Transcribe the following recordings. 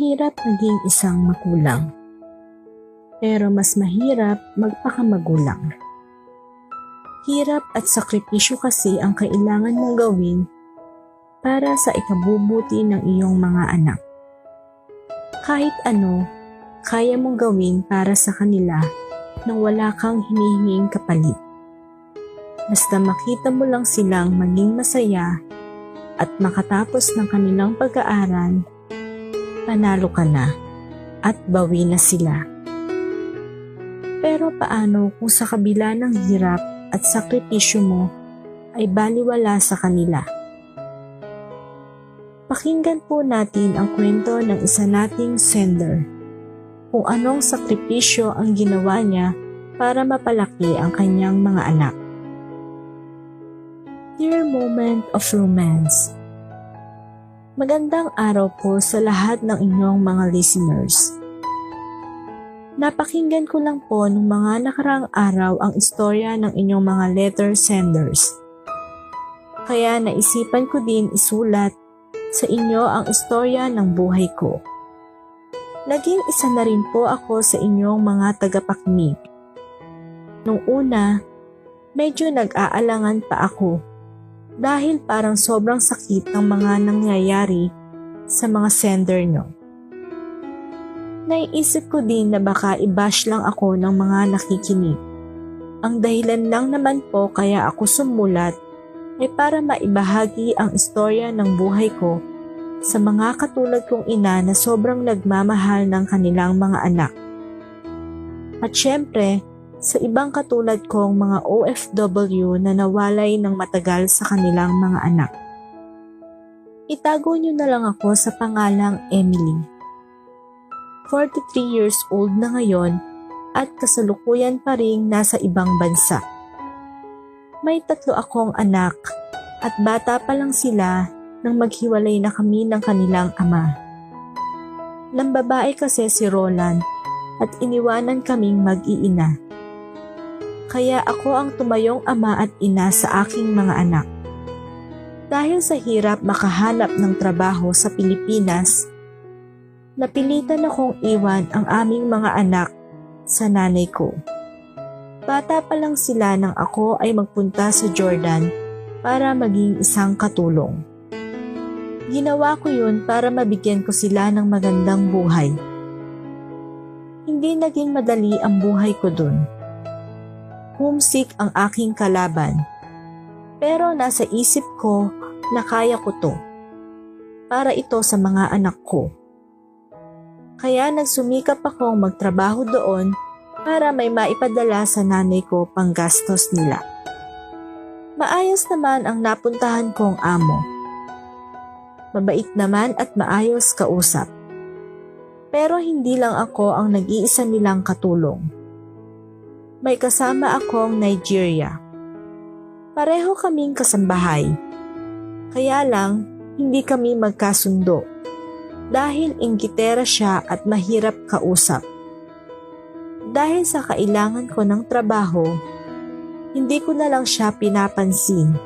Mahirap maging isang magulang, pero mas mahirap magpakamagulang. Hirap at sakripisyo kasi ang kailangan mong gawin para sa ikabubuti ng iyong mga anak. Kahit ano, kaya mong gawin para sa kanila nang wala kang hinihinging kapalit. Basta makita mo lang silang maging masaya at makatapos ng kanilang pag-aaral, panalo ka na at bawi na sila. Pero paano kung sa kabila ng hirap at sakripisyo mo ay baliwala sa kanila? Pakinggan po natin ang kwento ng isa nating sender, kung anong sakripisyo ang ginawa niya para mapalaki ang kanyang mga anak. Dear Moment of Romance, magandang araw po sa lahat ng inyong mga listeners. Napakinggan ko lang po nung mga nakaraang araw ang istorya ng inyong mga letter senders. Kaya naisipan ko din isulat sa inyo ang istorya ng buhay ko. Naging isa na rin po ako sa inyong mga tagapakinig. Nung una, medyo nag-aalangan pa ako dahil parang sobrang sakit ng mga nangyayari sa mga sender nyo. Naiisip ko din na baka i-bash lang ako ng mga nakikinig. Ang dahilan lang naman po kaya ako sumulat ay para maibahagi ang istorya ng buhay ko sa mga katulad kong ina na sobrang nagmamahal ng kanilang mga anak. At syempre, sa ibang katulad kong mga OFW na nawalay ng matagal sa kanilang mga anak. Itago niyo na lang ako sa pangalang Emily. 43 years old na ngayon at kasalukuyan pa ring nasa ibang bansa. May 3 akong anak at bata pa lang sila nang maghiwalay na kami ng kanilang ama. Nang babae kasi si Roland at iniwanan kaming mag-iina. Kaya ako ang tumayong ama at ina sa aking mga anak. Dahil sa hirap makahanap ng trabaho sa Pilipinas, napilitan akong iwan ang aming mga anak sa nanay ko. Bata pa lang sila nang ako ay magpunta sa Jordan para maging isang katulong. Ginawa ko yun para mabigyan ko sila ng magandang buhay. Hindi naging madali ang buhay ko dun. Homesick ang aking kalaban. Pero nasa isip ko na kaya ko to. Para ito sa mga anak ko. Kaya nagsumikap akong magtrabaho doon para may maipadala sa nanay ko pang gastos nila. Maayos naman ang napuntahan kong amo. Mabait naman at maayos kausap. Pero hindi lang ako ang nag-iisa nilang katulong. May kasama akong Nigeria. Pareho kaming kasambahay. Kaya lang, hindi kami magkasundo. Dahil inggitera siya at mahirap kausap. Dahil sa kailangan ko ng trabaho, hindi ko na lang siya pinapansin.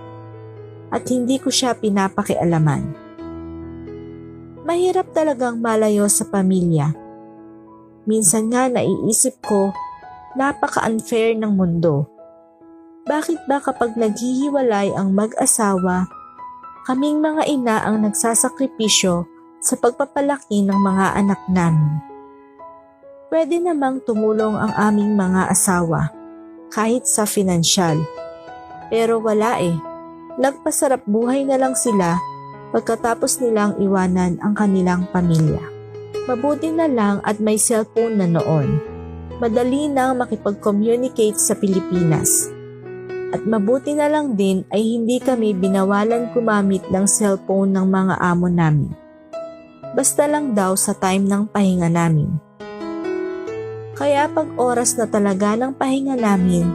At hindi ko siya pinapakialaman. Mahirap talagang malayo sa pamilya. Minsan nga naiisip ko, napaka-unfair ng mundo. Bakit ba kapag naghihiwalay ang mag-asawa, kaming mga ina ang nagsasakripisyo sa pagpapalaki ng mga anak namin? Pwede namang tumulong ang aming mga asawa, kahit sa pinansyal. Pero wala eh, nagpasarap buhay na lang sila pagkatapos nilang iwanan ang kanilang pamilya. Mabuti na lang at may cellphone na noon. Madali nang makipag-communicate sa Pilipinas. At mabuti na lang din ay hindi kami binawalan gumamit ng cellphone ng mga amo namin. Basta lang daw sa time ng pahinga namin. Kaya pag oras na talaga ng pahinga namin,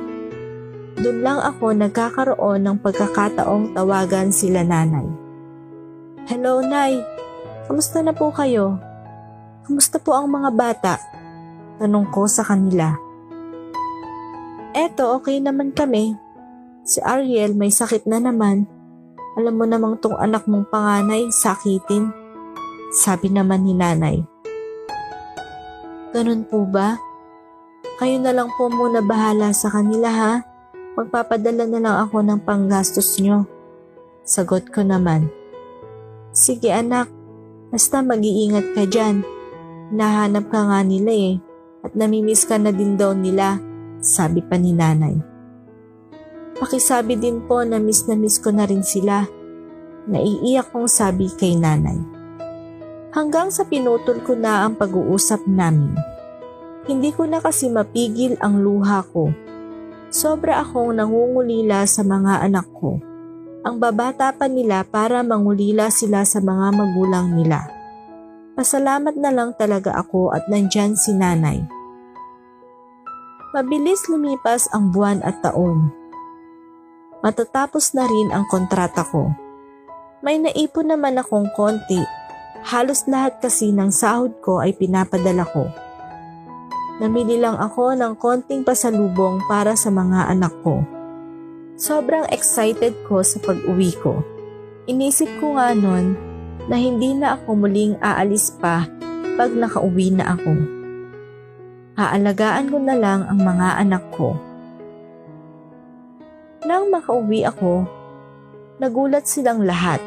dun lang ako nagkakaroon ng pagkakataong tawagan sila nanay. Hello, Nay. Kamusta na po kayo? Kamusta po ang mga bata? Tanong ko sa kanila. Eto, okay naman kami. Si Ariel may sakit na naman. Alam mo namang tong anak mong panganay, sakitin. Sabi naman ni nanay. Ganun po ba? Kayo na lang po muna bahala sa kanila ha. Magpapadala na lang ako ng panggastos nyo. Sagot ko naman. Sige anak, basta mag-iingat ka dyan. Nahanap ka nga nila at namimiss ka na din daw nila, sabi pa ni nanay. Pakisabi din po na miss ko na rin sila. Naiiyak kong sabi kay nanay. Hanggang sa pinutol ko na ang pag-uusap namin. Hindi ko na kasi mapigil ang luha ko. Sobra akong nangungulila sa mga anak ko. Ang babata pa nila para mangulila sila sa mga magulang nila. Pasalamat na lang talaga ako at nandyan si nanay. Mabilis lumipas ang buwan at taon. Matatapos na rin ang kontrata ko. May naipon naman akong konti. Halos lahat kasi ng sahod ko ay pinapadala ko. Namili lang ako ng konting pasalubong para sa mga anak ko. Sobrang excited ko sa pag-uwi ko. Inisip ko nga nun na hindi na ako muling aalis pa pag nakauwi na ako. Aalagaan ko na lang ang mga anak ko. Nang makauwi ako, nagulat silang lahat.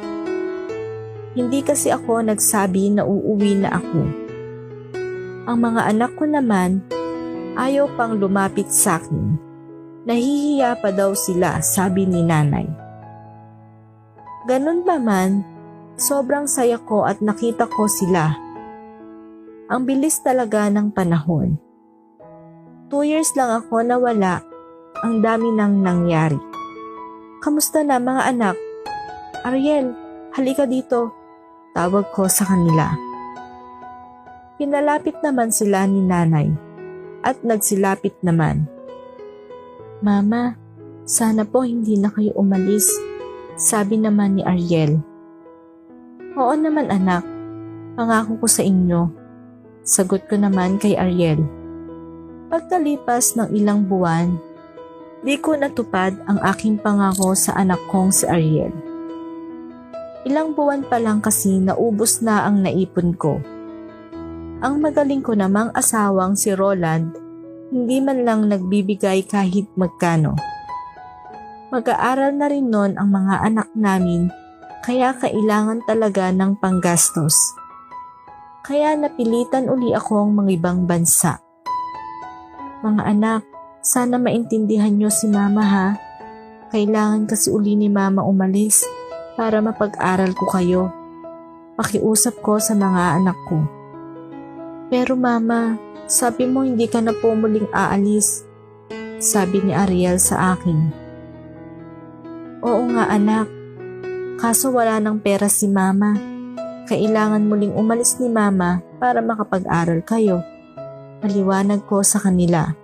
Hindi kasi ako nagsabi na uuwi na ako. Ang mga anak ko naman, ayaw pang lumapit sa akin. Nahihiya pa daw sila, sabi ni nanay. Ganun pa man, sobrang saya ko at nakita ko sila. Ang bilis talaga ng panahon. 2 years lang ako nawala, ang dami nang nangyari. Kamusta na mga anak? Ariel, halika dito. Tawag ko sa kanila. Pinalapit naman sila ni nanay at nagsilapit naman. Mama, sana po hindi na kayo umalis, sabi naman ni Ariel. Oo naman anak, pangako ko sa inyo, sagot ko naman kay Ariel. Pagkalipas ng ilang buwan, di ko natupad ang aking pangako sa anak kong si Ariel. Ilang buwan pa lang kasi naubos na ang naipon ko. Ang magaling ko namang asawang si Roland, hindi man lang nagbibigay kahit magkano. Mag-aaral na rin nun ang mga anak namin, kaya kailangan talaga ng panggastos. Kaya napilitan uli akong mangibang bansa. Mga anak, sana maintindihan nyo si mama ha. Kailangan kasi uli ni mama umalis para mapag-aral ko kayo. Pakiusap ko sa mga anak ko. Pero mama, sabi mo hindi ka na po muling aalis, sabi ni Ariel sa akin. Oo nga anak, kaso wala ng pera si mama. Kailangan muling umalis ni mama para makapag-aral kayo. Maliwanag ko sa kanila.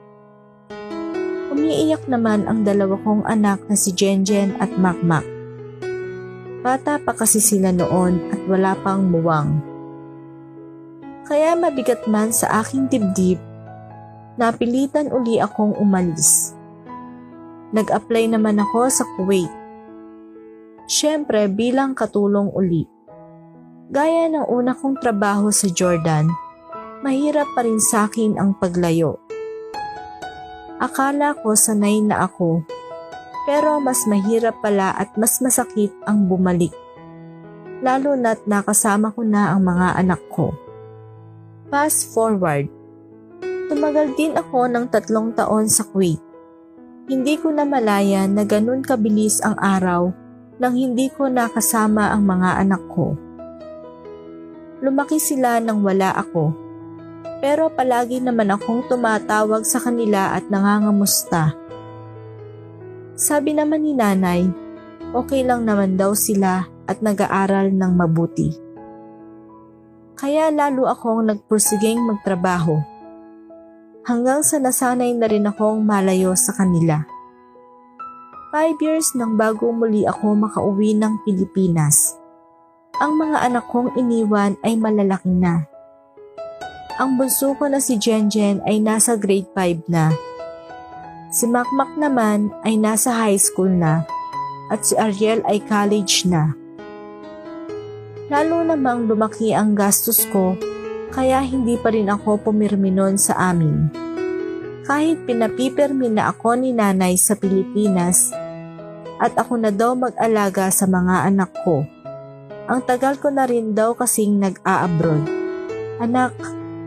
Umiiyak naman ang dalawa kong anak na si Jenjen at Makmak. Bata pa kasi sila noon at wala pang muwang. Kaya mabigat man sa aking dibdib, napilitan uli akong umalis. Nag-apply naman ako sa Kuwait. Siyempre bilang katulong uli. Gaya ng una kong trabaho sa Jordan, mahirap pa rin sa akin ang paglayo. Akala ko sanay na ako, pero mas mahirap pala at mas masakit ang bumalik. Lalo na't nakasama ko na ang mga anak ko. Fast forward, tumagal din ako ng 3 taon sa Kuwait. Hindi ko na malaya na ganun kabilis ang araw nang hindi ko nakasama ang mga anak ko. Lumaki sila nang wala ako, pero palagi naman akong tumatawag sa kanila at nangangamusta. Sabi naman ni nanay, okay lang naman daw sila at nag-aaral ng mabuti. Kaya lalo akong nagpursiging magtrabaho. Hanggang sa nasanay na rin akong malayo sa kanila. 5 years nang bago muli ako makauwi ng Pilipinas. Ang mga anak kong iniwan ay malalaki na. Ang bunso ko na si Jenjen ay nasa grade 5 na. Si Makmak naman ay nasa high school na at si Ariel ay college na. Lalo namang lumaki ang gastos ko Kaya hindi pa rin ako pumirmi noon sa amin. Kahit pinapipirmi na ako ni nanay sa Pilipinas at ako na daw mag-alaga sa mga anak ko. Ang tagal ko na rin daw kasing nag-a-abroad. Anak,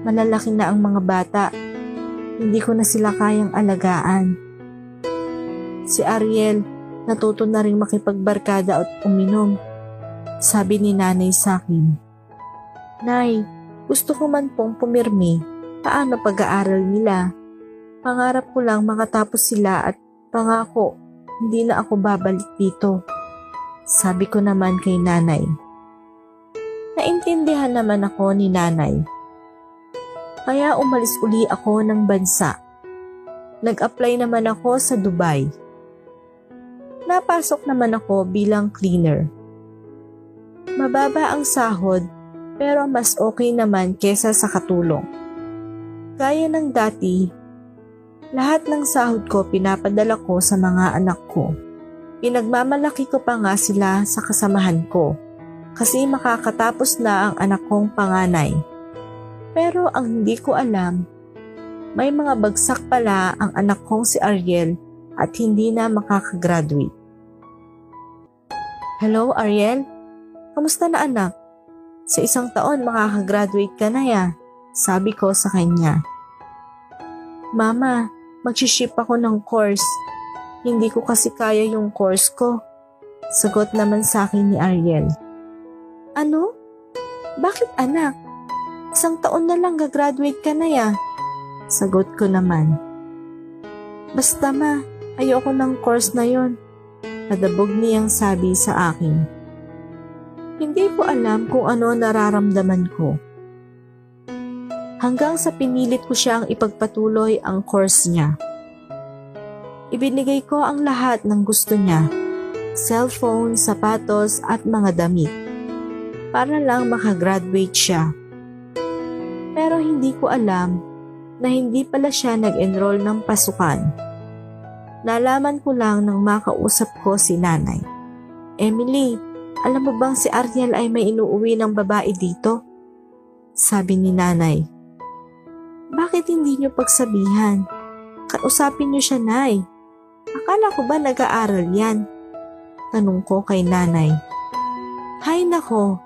malalaki na ang mga bata. Hindi ko na sila kayang alagaan. Si Ariel, natuto na rin makipagbarkada at uminom. Sabi ni nanay sa akin, Nay, gusto ko man pong pumirmi. Paano pag-aaral nila? Pangarap ko lang makatapos sila at pangako, hindi na ako babalik dito. Sabi ko naman kay nanay. Naintindihan naman ako ni nanay. Kaya umalis uli ako ng bansa. Nag-apply naman ako sa Dubai. Napasok naman ako bilang cleaner. Mababa ang sahod pero mas okay naman kesa sa katulong. Gaya ng dati, lahat ng sahod ko pinapadala ko sa mga anak ko. Pinagmamalaki ko pa nga sila sa kasamahan ko kasi makakatapos na ang anak kong panganay. Pero ang hindi ko alam, may mga bagsak pala ang anak kong si Ariel at hindi na makakagraduate. Hello Ariel? Kamusta na anak? Sa 1 taon makakagraduate ka na ya, sabi ko sa kanya. Mama, mag-ship ako ng course. Hindi ko kasi kaya yung course ko. Sagot naman sa akin ni Ariel. Ano? Bakit anak? 1 taon na lang gagraduate ka na ya. Sagot ko naman. Basta ma, ayoko ng course na yon. Nadabog niyang sabi sa akin. Hindi ko alam kung ano nararamdaman ko. Hanggang sa pinilit ko siyang ipagpatuloy ang course niya. Ibinigay ko ang lahat ng gusto niya. Cellphone, sapatos at mga damit. Para lang makagraduate siya. Pero hindi ko alam na hindi pala siya nag-enroll ng pasukan. Nalaman ko lang nang makausap ko si nanay. Emily, alam mo bang si Ariel ay may inuuwi ng babae dito? Sabi ni nanay. Bakit hindi niyo pagsabihan? Kausapin niyo siya, nay. Akala ko ba nag-aaral yan? Tanong ko kay nanay. Hay nako,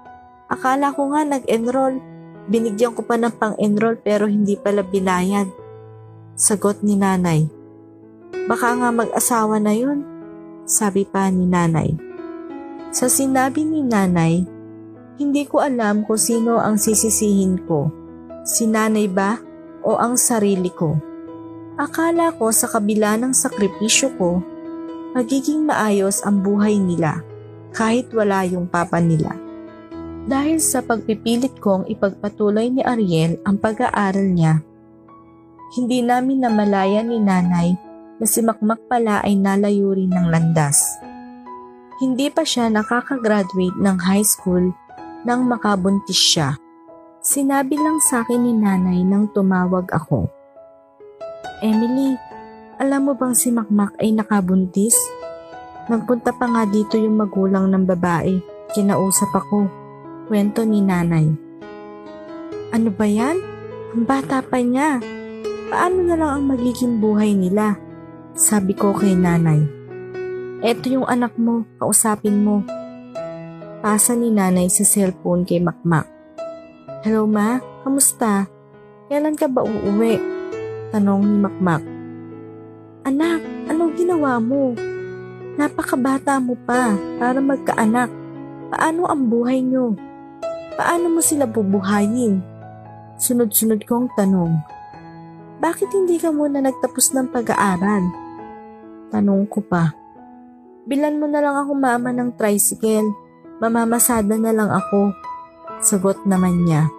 akala ko nga nag-enroll. Binigyan ko pa ng pang-enroll pero hindi pala binayad. Sagot ni nanay. Baka nga mag-asawa na yun, sabi pa ni nanay. Sa sinabi ni nanay, hindi ko alam kung sino ang sisisihin ko. Si nanay ba o ang sarili ko? Akala ko sa kabila ng sakripisyo ko, magiging maayos ang buhay nila kahit wala yung papa nila. Dahil sa pagpipilit kong ipagpatuloy ni Ariel ang pag-aaral niya, hindi namin namalayan ni nanay na si Makmak pala ay nalayo rin ng landas. Hindi pa siya nakakagraduate ng high school nang makabuntis siya. Sinabi lang sa akin ni nanay nang tumawag ako. Emily, alam mo bang si Makmak ay nakabuntis? Nagpunta pa nga dito yung magulang ng babae. Kinausap ako. Kwento ni nanay. Ano ba yan? Ang bata pa niya. Paano na lang ang magiging buhay nila? Sabi ko kay nanay. Eto yung anak mo, kausapin mo. Pasa ni nanay sa cellphone kay Makmak. Hello ma, kamusta? Kailan ka ba uuwi? Tanong ni Makmak. Anak, anong ginawa mo? Napakabata mo pa para magkaanak. Paano ang buhay nyo? Paano mo sila bubuhayin? Sunod-sunod kong tanong. Bakit hindi ka muna nagtapos ng pag-aaral? Tanong ko pa. Bilan mo na lang ako mama ng tricycle. Mamamasada na lang ako. Sagot naman niya.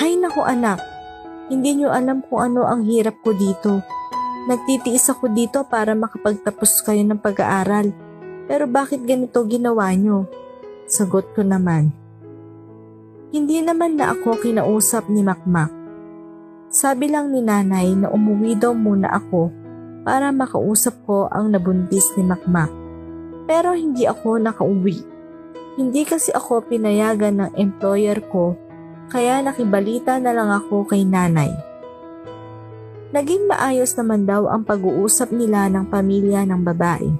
Hay naku anak, hindi niyo alam kung ano ang hirap ko dito. Nagtitiis ako dito para makapagtapos kayo ng pag-aaral. Pero bakit ganito ginawa niyo? Sagot ko naman. Hindi naman na ako kinausap ni Makmak. Sabi lang ni nanay na umuwi daw muna ako para makausap ko ang nabuntis ni Makmak. Pero hindi ako nakauwi. Hindi kasi ako pinayagan ng employer ko Kaya nakibalita na lang ako kay nanay. Naging maayos naman daw ang pag-uusap nila ng pamilya ng babae.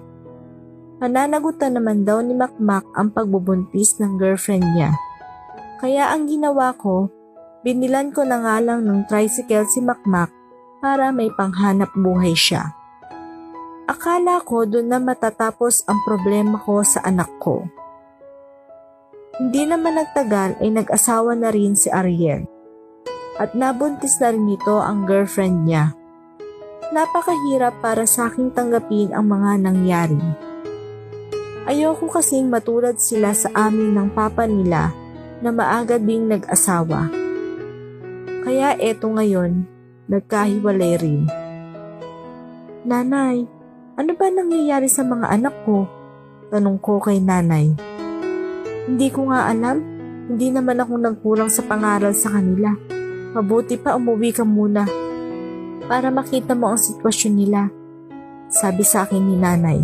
Pananagutan naman daw ni Makmak ang pagbubuntis ng girlfriend niya. Kaya ang ginawa ko, binilan ko na nga lang ng tricycle si Makmak para may panghanap buhay siya. Akala ko doon na matatapos ang problema ko sa anak ko. Hindi naman nagtagal ay nag-asawa na rin si Ariel. At nabuntis na rin nito ang girlfriend niya. Napakahirap para sa aking tanggapin ang mga nangyari. Ayoko kasing matulad sila sa amin ng papa nila na maaga ding nag-asawa. Kaya eto ngayon, nagkahiwalay rin. Nanay, ano ba nangyayari sa mga anak ko? Tanong ko kay nanay. Hindi ko nga alam, hindi naman ako nagkulang sa pangaral sa kanila. Mabuti pa umuwi ka muna para makita mo ang sitwasyon nila, sabi sa akin ni nanay.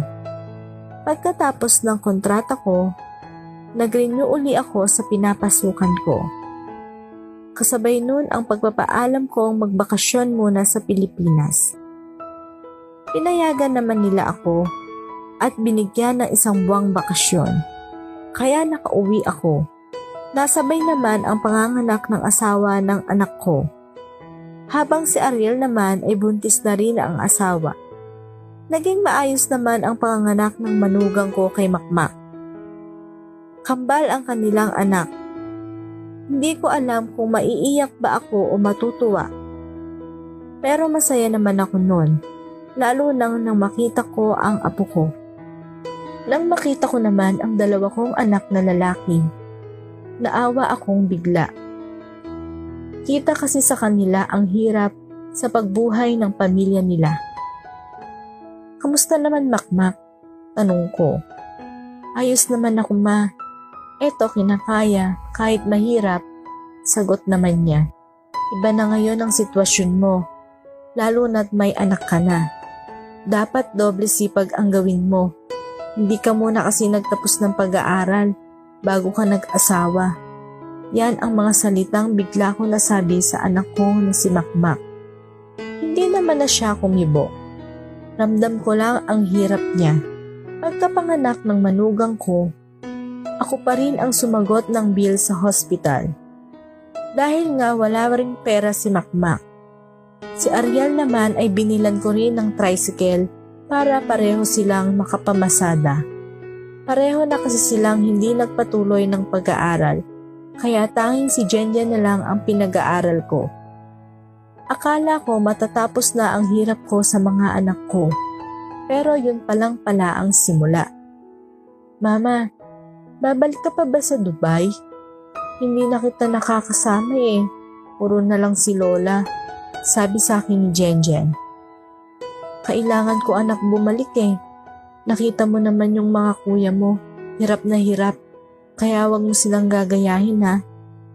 Pagkatapos ng kontrata ko, nag-renew uli ako sa pinapasukan ko. Kasabay nun ang pagpapaalam kong magbakasyon muna sa Pilipinas. Pinayagan naman nila ako at binigyan ng 1 buwang bakasyon. Kaya nakauwi ako. Nasabay naman ang panganganak ng asawa ng anak ko. Habang si Ariel naman ay buntis na rin ang asawa. Naging maayos naman ang panganganak ng manugang ko kay Makmak. Kambal ang kanilang anak. Hindi ko alam kung maiiyak ba ako o matutuwa. Pero masaya naman ako noon, lalo nang makita ko ang apo ko. Nang makita ko naman ang 2 kong anak na lalaki, naawa akong bigla. Kita kasi sa kanila ang hirap sa pagbuhay ng pamilya nila. Kamusta naman Makmak? Tanong ko. Ayos naman ako ma. Eto kinakaya kahit mahirap, sagot naman niya. Iba na ngayon ang sitwasyon mo, lalo na't may anak ka na. Dapat doble sipag ang gawin mo. Hindi ka muna kasi nagtapos ng pag-aaral bago ka nag-asawa. Yan ang mga salitang bigla ko nasabi sa anak ko na si Makmak. Hindi naman na siya kumibo. Ramdam ko lang ang hirap niya. Pagkapanganak ng manugang ko, ako pa rin ang sumagot ng bill sa hospital. Dahil nga wala ring pera si Makmak. Si Ariel naman ay binilan ko rin ng tricycle para pareho silang makapamasada. Pareho na kasi silang hindi nagpatuloy ng pag-aaral. Kaya tanging si Jenjen na lang ang pinag-aaral ko. Akala ko matatapos na ang hirap ko sa mga anak ko. Pero yun pa lang pala ang simula. Mama, babalik ka pa ba sa Dubai? Hindi na kita nakakasama eh. Puro na lang si Lola, sabi sa akin ni Jenjen. Kailangan ko anak bumalik eh. Nakita mo naman yung mga kuya mo, hirap na hirap. Kaya wag mo silang gagayahin ha.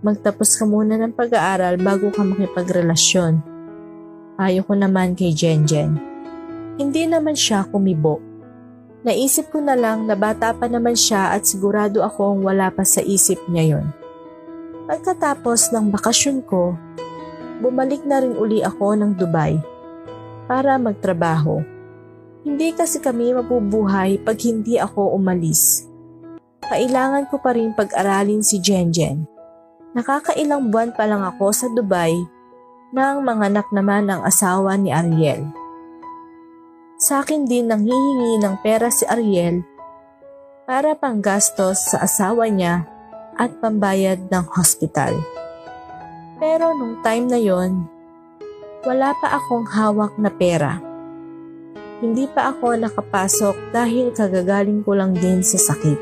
Magtapos ka muna ng pag-aaral bago ka makipagrelasyon. Payo ko naman kay Jenjen. Hindi naman siya kumibo. Naisip ko na lang na bata pa naman siya at sigurado akong wala pa sa isip niya yon. Pagkatapos ng bakasyon ko, bumalik na rin uli ako ng Dubai para magtrabaho. Hindi kasi kami mabubuhay pag hindi ako umalis. Kailangan ko pa rin pag-aralin si Jenjen. Nakakailang buwan pa lang ako sa Dubai nang manganak naman ang asawa ni Ariel. Sa akin din nanghihingi ng pera si Ariel para panggastos sa asawa niya at pambayad ng hospital. Pero nung time na yon, wala pa akong hawak na pera. Hindi pa ako nakapasok dahil kagagaling ko lang din sa sakit.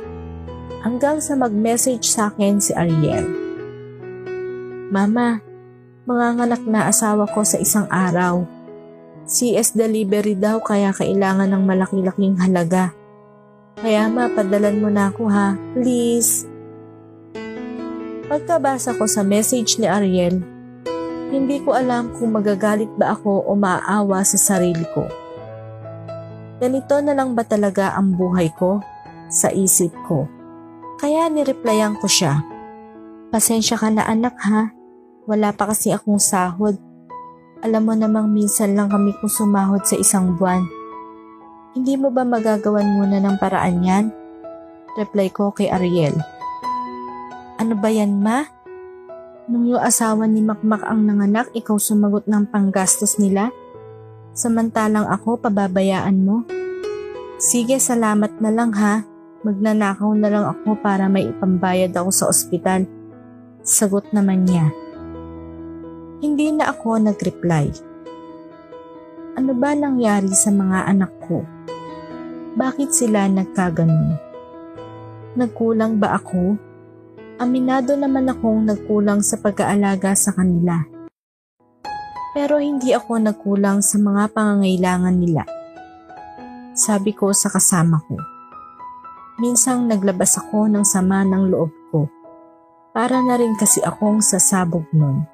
Hanggang sa mag-message sa akin si Ariel. Mama, manganganak na asawa ko sa 1 araw. CS delivery daw kaya kailangan ng malaki-laking halaga. Kaya padalan mo na ako ha, please. Pagkabasa ko sa message ni Ariel, hindi ko alam kung magagalit ba ako o maaawa sa sarili ko. Ganito na lang ba talaga ang buhay ko? Sa isip ko. Kaya nireplyan ko siya. Pasensya ka na anak ha, Wala pa kasi akong sahod. Alam mo namang minsan lang kami kung sumahod sa isang buwan. Hindi mo ba magagawan muna ng paraan yan? Reply ko kay Ariel. Ano ba yan, ma? Nung yung asawa ni Makmak ang nanganak, ikaw sumagot ng panggastos nila? Samantalang ako, pababayaan mo? Sige, salamat na lang ha. Magnanakaw na lang ako para may ipambayad ako sa ospital. Sagot naman niya. Hindi na ako nag-reply. Ano ba nangyari sa mga anak ko? Bakit sila nagkaganon? Nagkulang ba ako? Aminado naman akong nagkulang sa pag-aalaga sa kanila. Pero hindi ako nagkulang sa mga pangangailangan nila. Sabi ko sa kasama ko. Minsang naglabas ako ng sama ng loob ko. Para na rin kasi akong sasabog nun.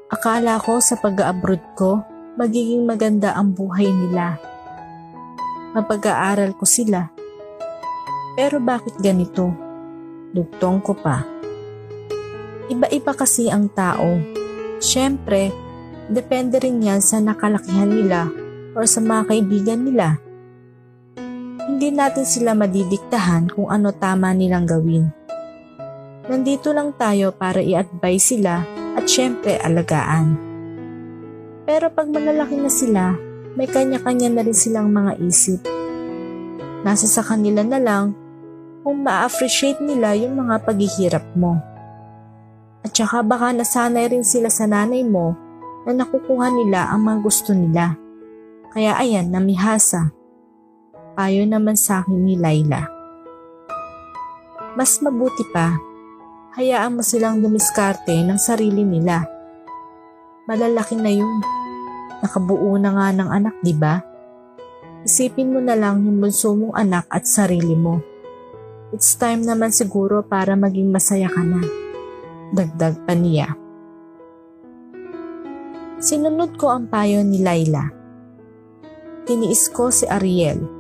Akala ko sa pag-abroad ko, magiging maganda ang buhay nila. Mapag-aaral ko sila. Pero bakit ganito? Dugtong ko pa. Iba-iba kasi ang tao. Siyempre, depende rin yan sa nakalakihan nila o sa mga kaibigan nila. Hindi natin sila madidiktahan kung ano tama nilang gawin. Nandito lang tayo para i-advise sila at syempre alagaan. Pero pag malalaki na sila, may kanya-kanya na rin silang mga isip. Nasa sa kanila na lang kung ma-appreciate nila yung mga paghihirap mo. At saka baka nasanay rin sila sa nanay mo na nakukuha nila ang mga gusto nila. Kaya ayan, namihasa. Payo naman sa akin ni Laila. Mas mabuti pa, hayaan mo silang dumiskarte ng sarili nila. Malalaki na yun. Nakabuo na nga ng anak, di ba? Isipin mo na lang yung bunso mong anak at sarili mo. It's time naman siguro para maging masaya ka na. Dagdag pa niya. Sinunod ko ang payo ni Laila. Tiniis ko si Ariel.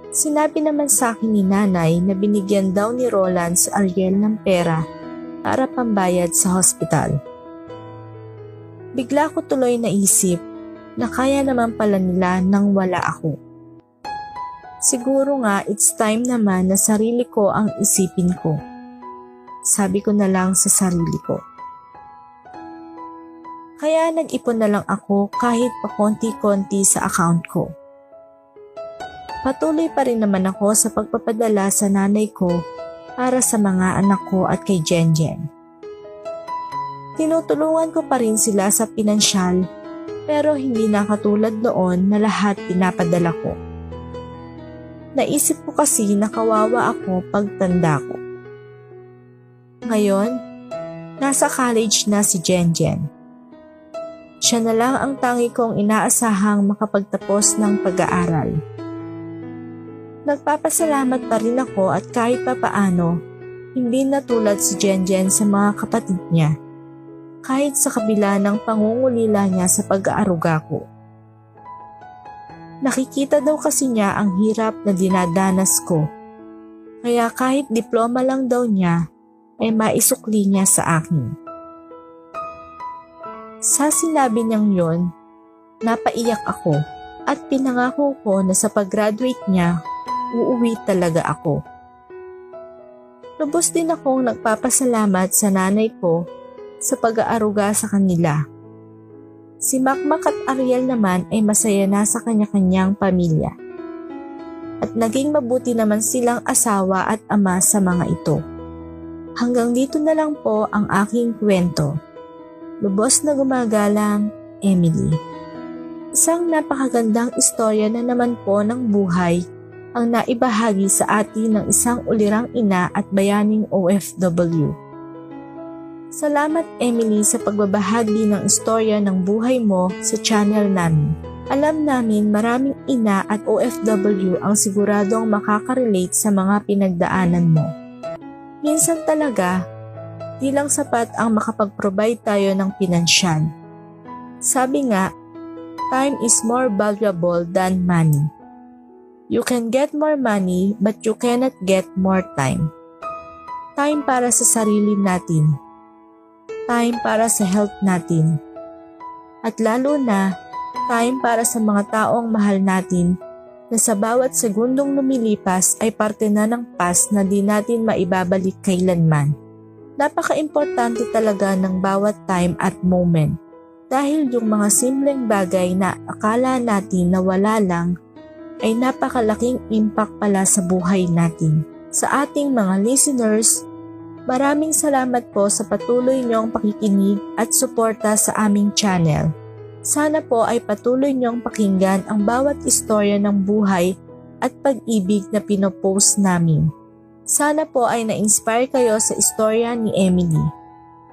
Sinabi naman sa akin ni nanay na binigyan daw ni Roland si Ariel ng pera para pambayad sa hospital. Bigla ko tuloy naisip na kaya naman pala nila nang wala ako. Siguro nga it's time naman na sarili ko ang isipin ko. Sabi ko na lang sa sarili ko. Kaya nag-ipon na lang ako kahit pa konti-konti sa account ko. Patuloy pa rin naman ako sa pagpapadala sa nanay ko para sa mga anak ko at kay Jenjen. Tinutulungan ko pa rin sila sa pinansyal pero hindi na katulad noon na lahat pinapadala ko. Naisip ko kasi na kawawa ako pagtanda ko. Ngayon, nasa college na si Jenjen. Siya na lang ang tangi kong inaasahang makapagtapos ng pag-aaral. Nagpapasalamat pa rin ako at kahit papaano, hindi na tulad si Jenjen sa mga kapatid niya, kahit sa kabila ng pangungulila niya sa pag-aaruga ko. Nakikita daw kasi niya ang hirap na dinadanas ko, kaya kahit diploma lang daw niya, ay maisukli niya sa akin. Sa sinabi niyang yon, napaiyak ako at pinangako ko na sa pag-graduate niya, uuwi talaga ako. Lubos din akong nagpapasalamat sa nanay ko sa pag-aaruga sa kanila. Si Makmak at Ariel naman ay masaya na sa kanya-kanyang pamilya. At naging mabuti naman silang asawa at ama sa mga ito. Hanggang dito na lang po ang aking kwento. Lubos na gumagalang, Emily. Isang napakagandang istorya na naman po ng buhay ang naibahagi sa atin ng isang ulirang ina at bayaning OFW. Salamat Emily sa pagbabahagi ng istorya ng buhay mo sa channel namin. Alam namin maraming ina at OFW ang siguradong makakarelate sa mga pinagdaanan mo. Minsan talaga, di lang sapat ang makapag-provide tayo ng pinansyal. Sabi nga, time is more valuable than money. You can get more money but you cannot get more time. Time para sa sarili natin. time para sa health natin. At lalo na, time para sa mga taong mahal natin na sa bawat segundong lumilipas ay parte na ng past na di natin maibabalik kailanman. Napaka-importante talaga ng bawat time at moment dahil yung mga simpleng bagay na akala natin na wala lang ay napakalaking impact pala sa buhay natin. Sa ating mga listeners, maraming salamat po sa patuloy niyong pakikinig at suporta sa aming channel. Sana po ay patuloy niyong pakinggan ang bawat istorya ng buhay at pag-ibig na pinopost namin. Sana po ay na-inspire kayo sa istorya ni Emily.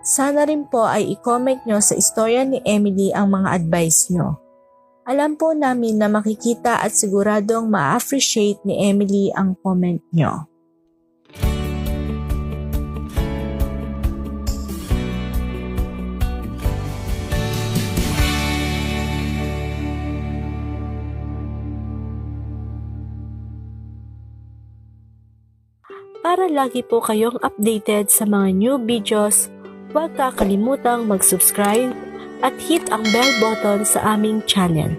Sana rin po ay i-comment nyo sa istorya ni Emily ang mga advice nyo. Alam po namin na makikita at siguradong ma-appreciate ni Emily ang comment nyo. Para lagi po kayong updated sa mga new videos, huwag kakalimutang mag-subscribe at hit ang bell button sa aming channel.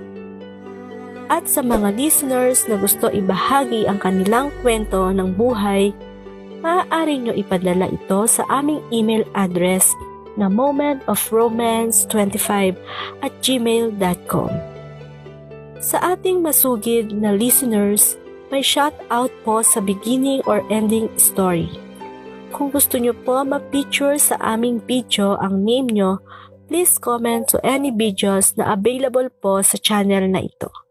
At sa mga listeners na gusto ibahagi ang kanilang kwento ng buhay, maaari nyo ipadala ito sa aming email address na momentofromance25@gmail.com. Sa ating masugid na listeners, may shout-out po sa beginning or ending story. Kung gusto nyo po ma-feature sa aming video ang name nyo, please comment to any videos na available po sa channel na ito.